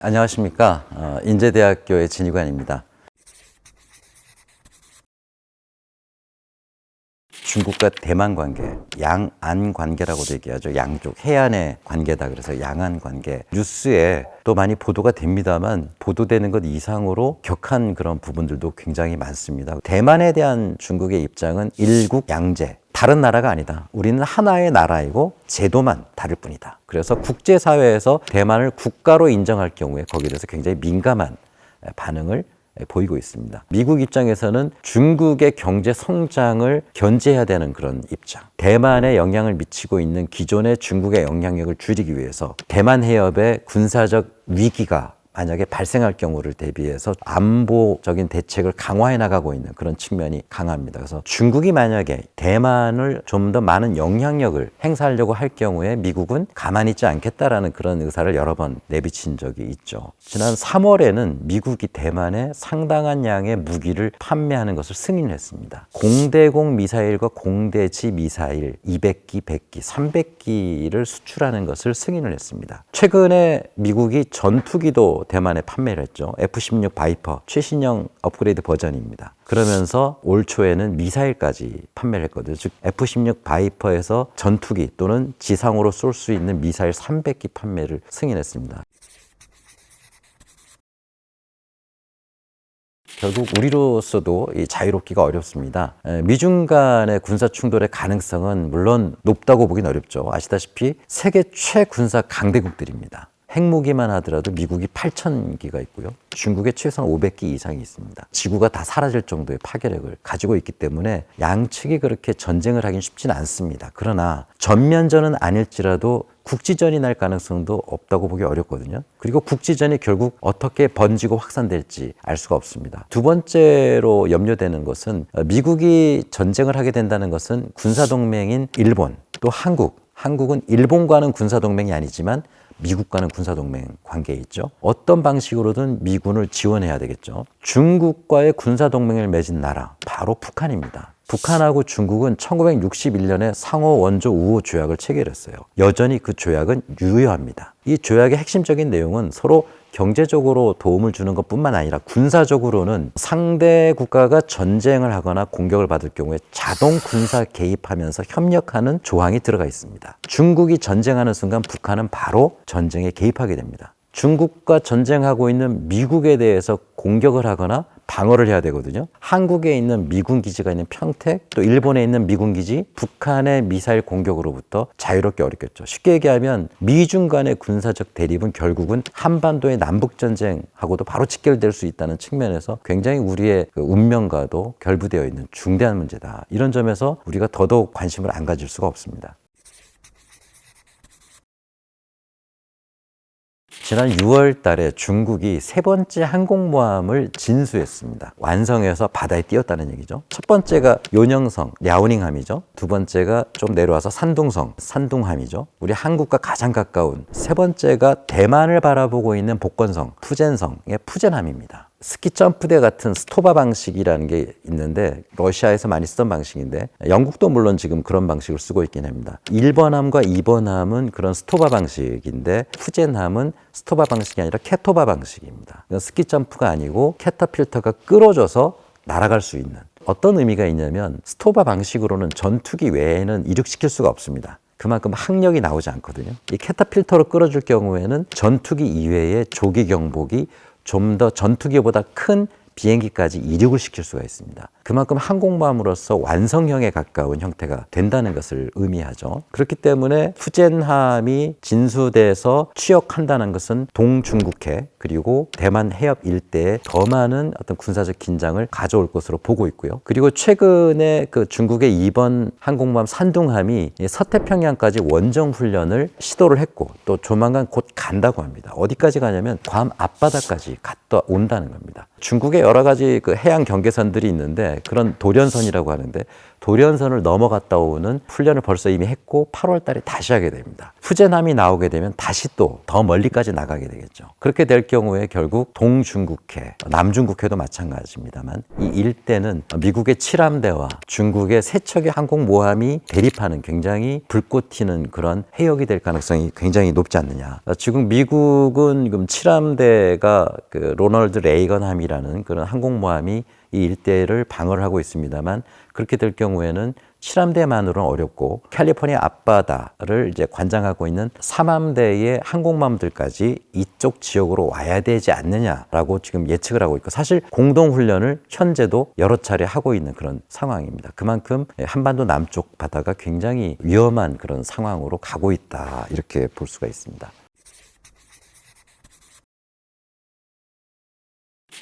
안녕하십니까. 인제대학교의 진희관입니다. 중국과 대만 관계, 양안 관계라고도 얘기하죠. 양쪽 해안의 관계다. 그래서 양안 관계. 뉴스에 또 많이 보도가 됩니다만 보도되는 것 이상으로 격한 그런 부분들도 굉장히 많습니다. 대만에 대한 중국의 입장은 일국 양제. 다른 나라가 아니다. 우리는 하나의 나라이고 제도만 다를 뿐이다. 그래서 국제사회에서 대만을 국가로 인정할 경우에 거기에 대해서 굉장히 민감한 반응을 보이고 있습니다. 미국 입장에서는 중국의 경제 성장을 견제해야 되는 그런 입장. 대만에 영향을 미치고 있는 기존의 중국의 영향력을 줄이기 위해서 대만 해협의 군사적 위기가 만약에 발생할 경우를 대비해서 안보적인 대책을 강화해 나가고 있는 그런 측면이 강합니다. 그래서 중국이 만약에 대만을 좀 더 많은 영향력을 행사하려고 할 경우에 미국은 가만히 있지 않겠다라는 그런 의사를 여러 번 내비친 적이 있죠. 지난 3월에는 미국이 대만에 상당한 양의 무기를 판매하는 것을 승인했습니다. 공대공 미사일과 공대지 미사일 200기, 100기, 300기를 수출하는 것을 승인을 했습니다. 최근에 미국이 전투기도 대만에 판매를 했죠. F-16 바이퍼 최신형 업그레이드 버전입니다. 그러면서 올 초에는 미사일까지 판매를 했거든요. 즉 F-16 바이퍼에서 전투기 또는 지상으로 쏠 수 있는 미사일 300기 판매를 승인했습니다. 결국 우리로서도 자유롭기가 어렵습니다. 미중 간의 군사 충돌의 가능성은 물론 높다고 보긴 어렵죠. 아시다시피 세계 최군사 강대국들입니다. 핵무기만 하더라도 미국이 8,000기가 있고요. 중국에 최소한 500기 이상이 있습니다. 지구가 다 사라질 정도의 파괴력을 가지고 있기 때문에 양측이 그렇게 전쟁을 하긴 쉽지는 않습니다. 그러나 전면전은 아닐지라도 국지전이 날 가능성도 없다고 보기 어렵거든요. 그리고 국지전이 결국 어떻게 번지고 확산될지 알 수가 없습니다. 두 번째로 염려되는 것은 미국이 전쟁을 하게 된다는 것은 군사동맹인 일본, 또 한국은 일본과는 군사동맹이 아니지만 미국과는 군사동맹 관계에 있죠. 어떤 방식으로든 미군을 지원해야 되겠죠. 중국과의 군사동맹을 맺은 나라, 바로 북한입니다. 북한하고 중국은 1961년에 상호 원조 우호 조약을 체결했어요. 여전히 그 조약은 유효합니다. 이 조약의 핵심적인 내용은 서로 경제적으로 도움을 주는 것뿐만 아니라 군사적으로는 상대 국가가 전쟁을 하거나 공격을 받을 경우에 자동 군사 개입하면서 협력하는 조항이 들어가 있습니다. 중국이 전쟁하는 순간 북한은 바로 전쟁에 개입하게 됩니다. 중국과 전쟁하고 있는 미국에 대해서 공격을 하거나 방어를 해야 되거든요. 한국에 있는 미군 기지가 있는 평택, 또 일본에 있는 미군 기지, 북한의 미사일 공격으로부터 자유롭게 어렵겠죠. 쉽게 얘기하면 미중 간의 군사적 대립은 결국은 한반도의 남북전쟁하고도 바로 직결될 수 있다는 측면에서 굉장히 우리의 운명과도 결부되어 있는 중대한 문제다. 이런 점에서 우리가 더더욱 관심을 안 가질 수가 없습니다. 지난 6월 달에 중국이 세 번째 항공모함을 진수했습니다. 완성해서 바다에 띄웠다는 얘기죠. 첫 번째가 요녕성, 랴오닝함이죠. 두 번째가 좀 내려와서 산둥성, 산둥함이죠. 우리 한국과 가장 가까운 세 번째가 대만을 바라보고 있는 복건성, 푸젠성의 푸젠함입니다. 스키 점프대 같은 스토바 방식이라는 게 있는데 러시아에서 많이 쓰던 방식인데 영국도 물론 지금 그런 방식을 쓰고 있긴 합니다. 1번함과 2번함은 그런 스토바 방식인데 푸젠함은 스토바 방식이 아니라 캐토바 방식입니다. 스키 점프가 아니고 캐터필터가 끌어줘서 날아갈 수 있는 어떤 의미가 있냐면 스토바 방식으로는 전투기 외에는 이륙시킬 수가 없습니다. 그만큼 항력이 나오지 않거든요. 이 캐터필터로 끌어줄 경우에는 전투기 이외의 조기 경보기 좀 더 전투기보다 큰 비행기까지 이륙을 시킬 수가 있습니다. 그만큼 항공모함으로서 완성형에 가까운 형태가 된다는 것을 의미하죠. 그렇기 때문에 푸젠함이 진수돼서 취역한다는 것은 동중국해 그리고 대만 해협 일대에 더 많은 어떤 군사적 긴장을 가져올 것으로 보고 있고요. 그리고 최근에 그 중국의 2번 항공모함 산둥함이 서태평양까지 원정 훈련을 시도를 했고 또 조만간 곧 간다고 합니다. 어디까지 가냐면 괌 앞바다까지 갔다 온다는 겁니다. 중국의 여러 가지 그 해양 경계선들이 있는데 그런 도련선이라고 하는데 돌연선을 넘어갔다 오는 훈련을 벌써 이미 했고 8월 달에 다시 하게 됩니다. 후제남이 나오게 되면 다시 또 더 멀리까지 나가게 되겠죠. 그렇게 될 경우에 결국 동중국해, 남중국해도 마찬가지입니다만 이 일대는 미국의 7함대와 중국의 세 척의 항공모함이 대립하는 굉장히 불꽃 튀는 그런 해역이 될 가능성이 굉장히 높지 않느냐. 지금 미국은 지금 7함대가 그 로널드 레이건함이라는 그런 항공모함이 이 일대를 방어를 하고 있습니다만 그렇게 될 경우에는 7함대만으로는 어렵고 캘리포니아 앞바다를 이제 관장하고 있는 3함대의 항공모함들까지 이쪽 지역으로 와야 되지 않느냐라고 지금 예측을 하고 있고 사실 공동훈련을 현재도 여러 차례 하고 있는 그런 상황입니다. 그만큼 한반도 남쪽 바다가 굉장히 위험한 그런 상황으로 가고 있다 이렇게 볼 수가 있습니다.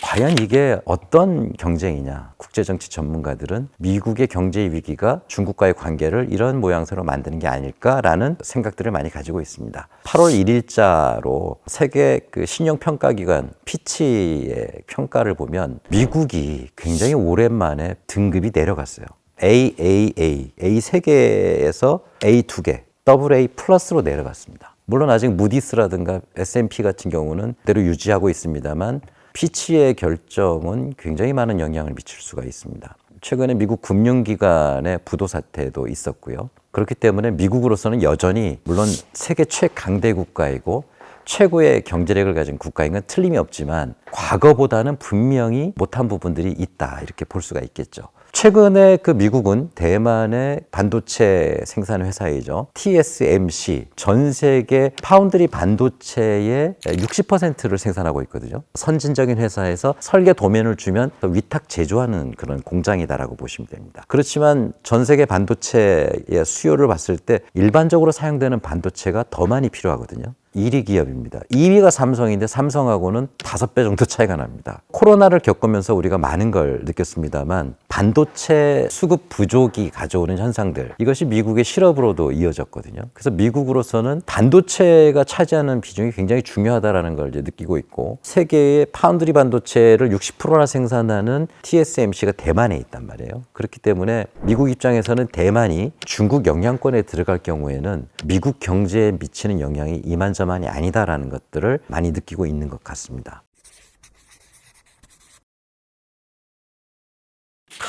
과연 이게 어떤 경쟁이냐? 국제정치 전문가들은 미국의 경제 위기가 중국과의 관계를 이런 모양새로 만드는 게 아닐까라는 생각들을 많이 가지고 있습니다. 8월 1일자로 세계 그 신용평가기관 피치의 평가를 보면 미국이 굉장히 오랜만에 등급이 내려갔어요. AAA, A 3개에서 A 2개, AA 플러스로 내려갔습니다. 물론 아직 무디스라든가 S&P 같은 경우는 그대로 유지하고 있습니다만 피치의 결정은 굉장히 많은 영향을 미칠 수가 있습니다. 최근에 미국 금융기관의 부도 사태도 있었고요. 그렇기 때문에 미국으로서는 여전히 물론 세계 최강대 국가이고 최고의 경제력을 가진 국가인 건 틀림이 없지만 과거보다는 분명히 못한 부분들이 있다 이렇게 볼 수가 있겠죠. 최근에 그 미국은 대만의 반도체 생산 회사이죠. TSMC 전 세계 파운드리 반도체의 60%를 생산하고 있거든요. 선진적인 회사에서 설계 도면을 주면 위탁 제조하는 그런 공장이다라고 보시면 됩니다. 그렇지만 전 세계 반도체의 수요를 봤을 때 일반적으로 사용되는 반도체가 더 많이 필요하거든요. 1위 기업입니다. 2위가 삼성인데 삼성하고는 5배 정도 차이가 납니다. 코로나를 겪으면서 우리가 많은 걸 느꼈습니다만 반도체 수급 부족이 가져오는 현상들 이것이 미국의 실업으로도 이어졌거든요. 그래서 미국으로서는 반도체가 차지하는 비중이 굉장히 중요하다는 걸 이제 느끼고 있고 세계의 파운드리 반도체를 60%나 생산하는 TSMC가 대만에 있단 말이에요. 그렇기 때문에 미국 입장에서는 대만이 중국 영향권에 들어갈 경우에는 미국 경제에 미치는 영향이 이만저만이 아니다라는 것들을 많이 느끼고 있는 것 같습니다.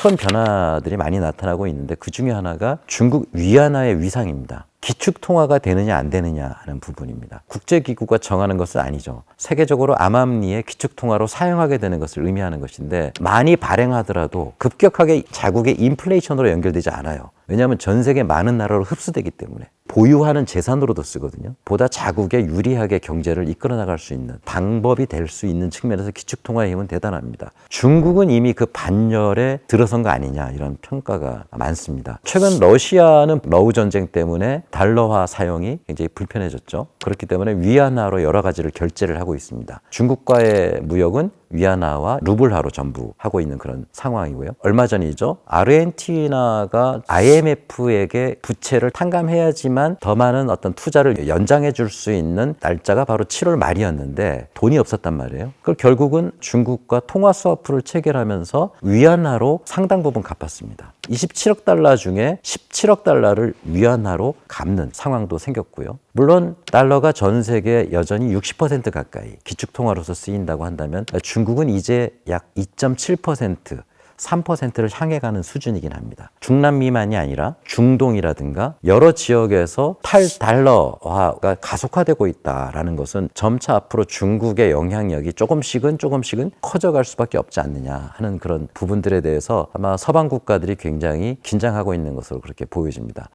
큰 변화들이 많이 나타나고 있는데 그 중에 하나가 중국 위안화의 위상입니다. 기축통화가 되느냐 안 되느냐 하는 부분입니다. 국제기구가 정하는 것은 아니죠. 세계적으로 암암리에 기축통화로 사용하게 되는 것을 의미하는 것인데 많이 발행하더라도 급격하게 자국의 인플레이션으로 연결되지 않아요. 왜냐하면 전 세계 많은 나라로 흡수되기 때문에 보유하는 재산으로도 쓰거든요. 보다 자국에 유리하게 경제를 이끌어 나갈 수 있는 방법이 될 수 있는 측면에서 기축통화의 힘은 대단합니다. 중국은 이미 그 반열에 들어선 거 아니냐 이런 평가가 많습니다. 최근 러시아는 러우 전쟁 때문에 달러화 사용이 굉장히 불편해졌죠. 그렇기 때문에 위안화로 여러 가지를 결제를 하고 있습니다. 중국과의 무역은 위안화와 루블화로 전부 하고 있는 그런 상황이고요. 얼마 전이죠. 아르헨티나가 IMF에게 부채를 탕감해야지만 더 많은 어떤 투자를 연장해 줄 수 있는 날짜가 바로 7월 말이었는데 돈이 없었단 말이에요. 그걸 결국은 중국과 통화 스와프를 체결하면서 위안화로 상당 부분 갚았습니다. 27억 달러 중에 17억 달러를 위안화로 갚는 상황도 생겼고요. 물론 달러가 전 세계 여전히 60% 가까이 기축통화로서 쓰인다고 한다면 중국은 이제 약 2.7%, 3%를 향해 가는 수준이긴 합니다. 중남미만이 아니라 중동이라든가 여러 지역에서 탈달러화가 가속화되고 있다는 것은 점차 앞으로 중국의 영향력이 조금씩은 커져갈 수밖에 없지 않느냐 하는 그런 부분들에 대해서 아마 서방 국가들이 굉장히 긴장하고 있는 것으로 그렇게 보여집니다.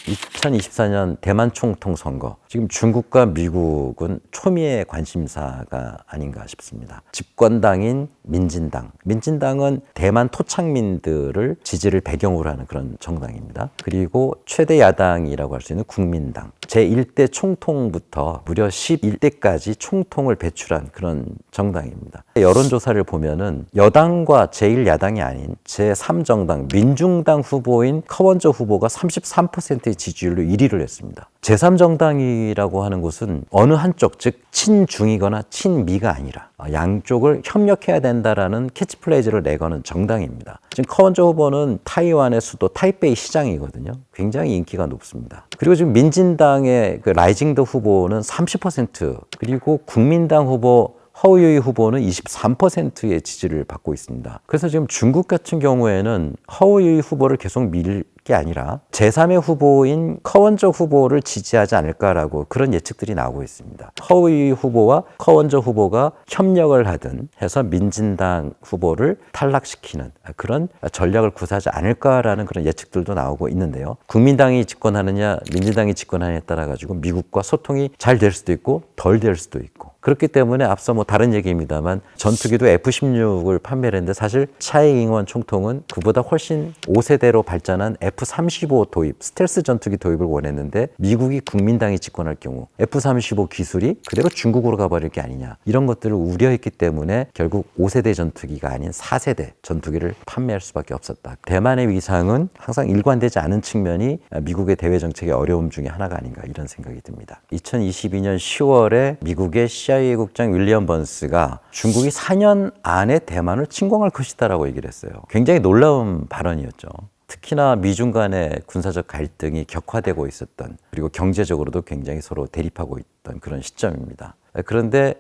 2024년 대만 총통 선거. 지금 중국과 미국은 초미의 관심사가 아닌가 싶습니다. 집권당인 민진당. 민진당은 대만 토착민들을 지지를 배경으로 하는 그런 정당입니다. 그리고 최대 야당이라고 할 수 있는 국민당. 제1대 총통부터 무려 11대까지 총통을 배출한 그런 정당입니다. 여론조사를 보면은 여당과 제1야당이 아닌 제3정당 민중당 후보인 커먼저 후보가 33%의 지지율을 득표율로 1위를 했습니다. 제3정당이라고 하는 곳은 어느 한쪽, 즉 친중이거나 친미가 아니라 양쪽을 협력해야 된다라는 캐치프레이즈를 내거는 정당입니다. 지금 커먼저 후보는 타이완의 수도 타이베이 시장이거든요. 굉장히 인기가 높습니다. 그리고 지금 민진당의 그 라이징더 후보는 30%, 그리고 국민당 후보 허우유이 후보는 23%의 지지를 받고 있습니다. 그래서 지금 중국 같은 경우에는 허우유이 후보를 계속 밀 게 아니라 제3의 후보인 커원저 후보를 지지하지 않을까라고 그런 예측들이 나오고 있습니다. 허우유이 후보와 커원저 후보가 협력을 하든 해서 민진당 후보를 탈락시키는 그런 전략을 구사하지 않을까라는 그런 예측들도 나오고 있는데요. 국민당이 집권하느냐 민진당이 집권하느냐에 따라 가지고 미국과 소통이 잘 될 수도 있고 덜 될 수도 있고, 그렇기 때문에 앞서 뭐 다른 얘기입니다만 전투기도 F-16을 판매를 했는데 사실 차이 잉원 총통은 그보다 훨씬 5세대로 발전한 F-35 도입, 스텔스 전투기 도입을 원했는데 미국이 국민당이 집권할 경우 F-35 기술이 그대로 중국으로 가버릴 게 아니냐, 이런 것들을 우려했기 때문에 결국 5세대 전투기가 아닌 4세대 전투기를 판매할 수밖에 없었다. 대만의 위상은 항상 일관되지 않은 측면이 미국의 대외 정책의 어려움 중에 하나가 아닌가, 이런 생각이 듭니다. 2022년 10월에 미국의 CIA 국장 윌리엄 번스가 중국이 4년 안에 대만을 침공할 것이다라고 얘기를 했어요. 굉장히 놀라운 발언이었죠. 특히나 미중 간의 군사적 갈등이 격화되고 있었던, 그리고 경제적으로도 굉장히 서로 대립하고 있던 그런 시점입니다. 그런데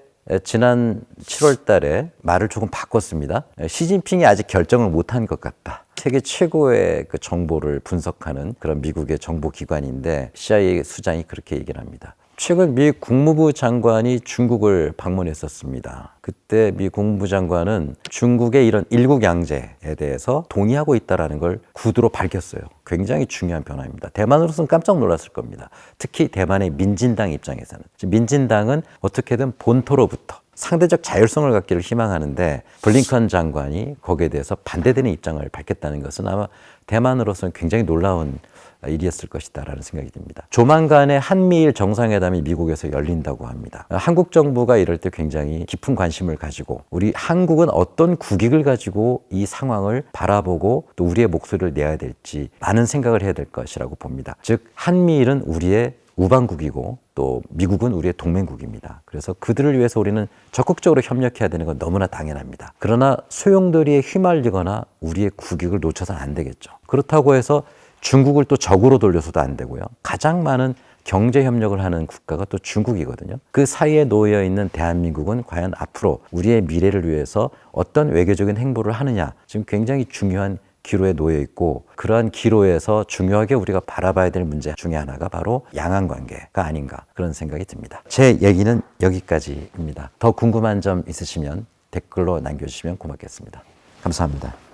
지난 7월 달에 말을 조금 바꿨습니다. 시진핑이 아직 결정을 못한 것 같다. 세계 최고의 그 정보를 분석하는 그런 미국의 정보기관인데 CIA 수장이 그렇게 얘기를 합니다. 최근 미 국무부 장관이 중국을 방문했었습니다. 그때 미 국무부 장관은 중국의 이런 일국양제에 대해서 동의하고 있다는 걸 구두로 밝혔어요. 굉장히 중요한 변화입니다. 대만으로서는 깜짝 놀랐을 겁니다. 특히 대만의 민진당 입장에서는. 민진당은 어떻게든 본토로부터 상대적 자율성을 갖기를 희망하는데 블링컨 장관이 거기에 대해서 반대되는 입장을 밝혔다는 것은 아마 대만으로서는 굉장히 놀라운 일이었을 것이다라는 생각이 듭니다. 조만간에 한미일 정상회담이 미국에서 열린다고 합니다. 한국 정부가 이럴 때 굉장히 깊은 관심을 가지고 우리 한국은 어떤 국익을 가지고 이 상황을 바라보고 또 우리의 목소리를 내야 될지 많은 생각을 해야 될 것이라고 봅니다. 즉 한미일은 우리의 우방국이고 또 미국은 우리의 동맹국입니다. 그래서 그들을 위해서 우리는 적극적으로 협력해야 되는 건 너무나 당연합니다. 그러나 소용돌이에 휘말리거나 우리의 국익을 놓쳐서는 안 되겠죠. 그렇다고 해서 중국을 또 적으로 돌려서도 안 되고요. 가장 많은 경제 협력을 하는 국가가 또 중국이거든요. 그 사이에 놓여 있는 대한민국은 과연 앞으로 우리의 미래를 위해서 어떤 외교적인 행보를 하느냐, 지금 굉장히 중요한 기로에 놓여 있고, 그러한 기로에서 중요하게 우리가 바라봐야 될 문제 중에 하나가 바로 양안 관계가 아닌가, 그런 생각이 듭니다. 제 얘기는 여기까지입니다. 더 궁금한 점 있으시면 댓글로 남겨주시면 고맙겠습니다. 감사합니다.